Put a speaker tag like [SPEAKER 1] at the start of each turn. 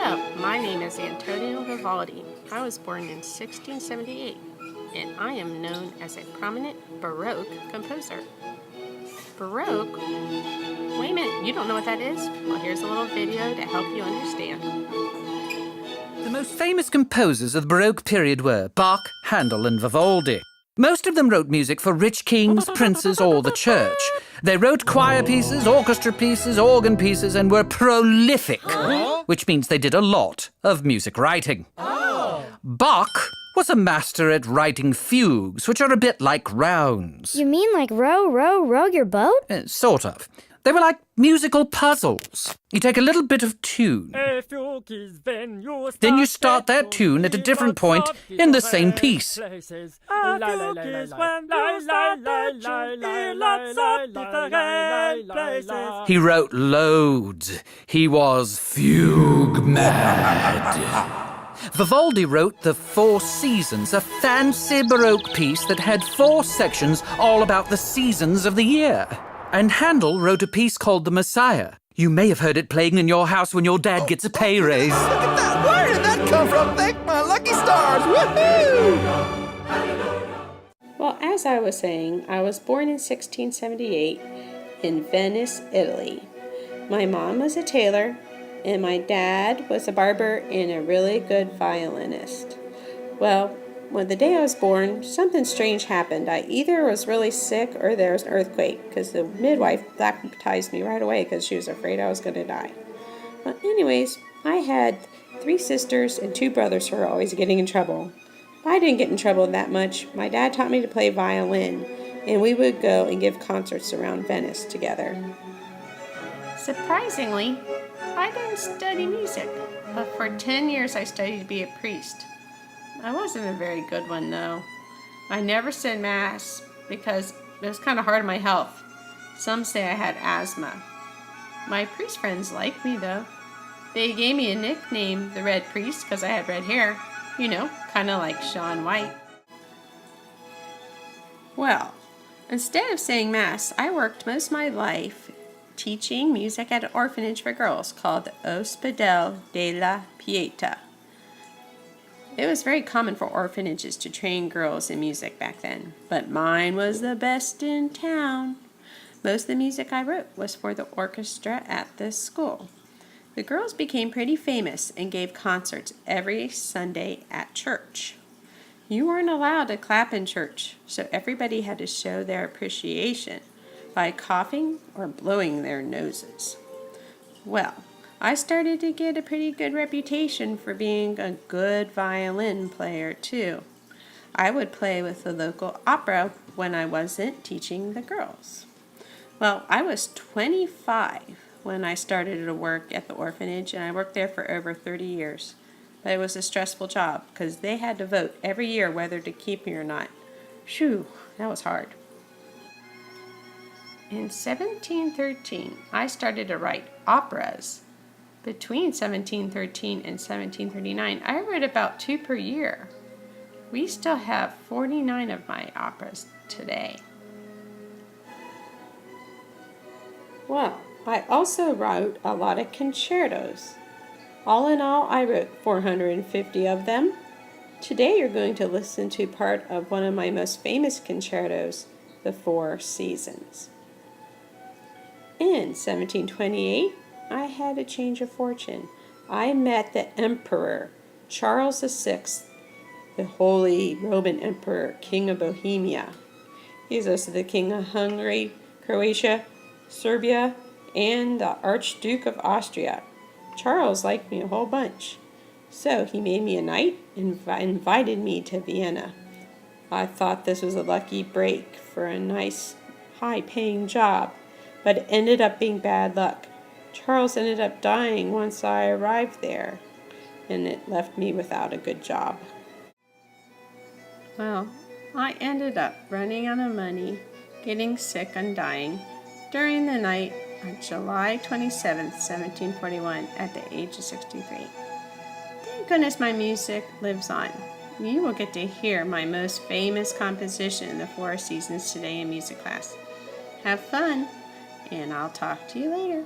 [SPEAKER 1] Hello, my name is Antonio Vivaldi. I was born in 1678, and I am known as a prominent Baroque composer. Baroque? Wait a minute, you don't know what that is? Well, here's a little video to help you understand.
[SPEAKER 2] The most famous composers of the Baroque period were Bach, Handel, and Vivaldi. Most of them wrote music for rich kings, princes, or the church. They wrote choir pieces, orchestra pieces, organ pieces, and were prolific, which means they did a lot of music writing. Bach was a master at writing fugues, which are a bit like rounds.
[SPEAKER 3] You mean like row, row, row your boat?
[SPEAKER 2] Sort of. They were like musical puzzles. You take a little bit of tune. Then you start that tune at a different point in the same piece. He wrote loads. He was fugue mad. Vivaldi wrote the Four Seasons, a fancy Baroque piece that had 4 sections all about the seasons of the year. And Handel wrote a piece called The Messiah. You may have heard it playing in your house when your dad gets a pay raise.
[SPEAKER 4] Look at that! Where did that come from? Thank my lucky stars! Woohoo!
[SPEAKER 1] Well, as I was saying, I was born in 1678 in Venice, Italy. My mom was a tailor, and my dad was a barber and a really good violinist. Well, when the day I was born, something strange happened. I either was really sick or there was an earthquake, because the midwife baptized me right away because she was afraid I was going to die. Well, anyways, I had 3 sisters and 2 brothers who were always getting in trouble. But I didn't get in trouble that much. My dad taught me to play violin, and we would go and give concerts around Venice together. Surprisingly, I didn't study music, but for 10 years I studied to be a priest. I wasn't a very good one, though. I never said Mass because it was kind of hard on my health. Some say I had asthma. My priest friends liked me, though. They gave me a nickname, the Red Priest, because I had red hair. You know, kind of like Shaun White. Well, instead of saying Mass, I worked most of my life teaching music at an orphanage for girls called the Ospedale della Pietà. It was very common for orphanages to train girls in music back then, but mine was the best in town. Most of the music I wrote was for the orchestra at this school. The girls became pretty famous and gave concerts every Sunday at church. You weren't allowed to clap in church, so everybody had to show their appreciation by coughing or blowing their noses. Well, I started to get a pretty good reputation for being a good violin player, too. I would play with the local opera when I wasn't teaching the girls. Well, I was 25 when I started to work at the orphanage, and I worked there for over 30 years. But it was a stressful job because they had to vote every year whether to keep me or not. Phew, that was hard. In 1713, I started to write operas. Between 1713 and 1739, I wrote about 2 per year. We still have 49 of my operas today. Well, I also wrote a lot of concertos. All in all, I wrote 450 of them. Today you're going to listen to part of one of my most famous concertos, the Four Seasons. In 1728, I had a change of fortune. I met the Emperor, Charles VI, the Holy Roman Emperor, King of Bohemia. He's also the King of Hungary, Croatia, Serbia, and the Archduke of Austria. Charles liked me a whole bunch. So he made me a knight and invited me to Vienna. I thought this was a lucky break for a nice, high-paying job, but it ended up being bad luck. Charles ended up dying once I arrived there, and it left me without a good job. Well, I ended up running out of money, getting sick and dying during the night on July 27th, 1741, at the age of 63. Thank goodness my music lives on. You will get to hear my most famous composition, The Four Seasons, today in music class. Have fun, and I'll talk to you later.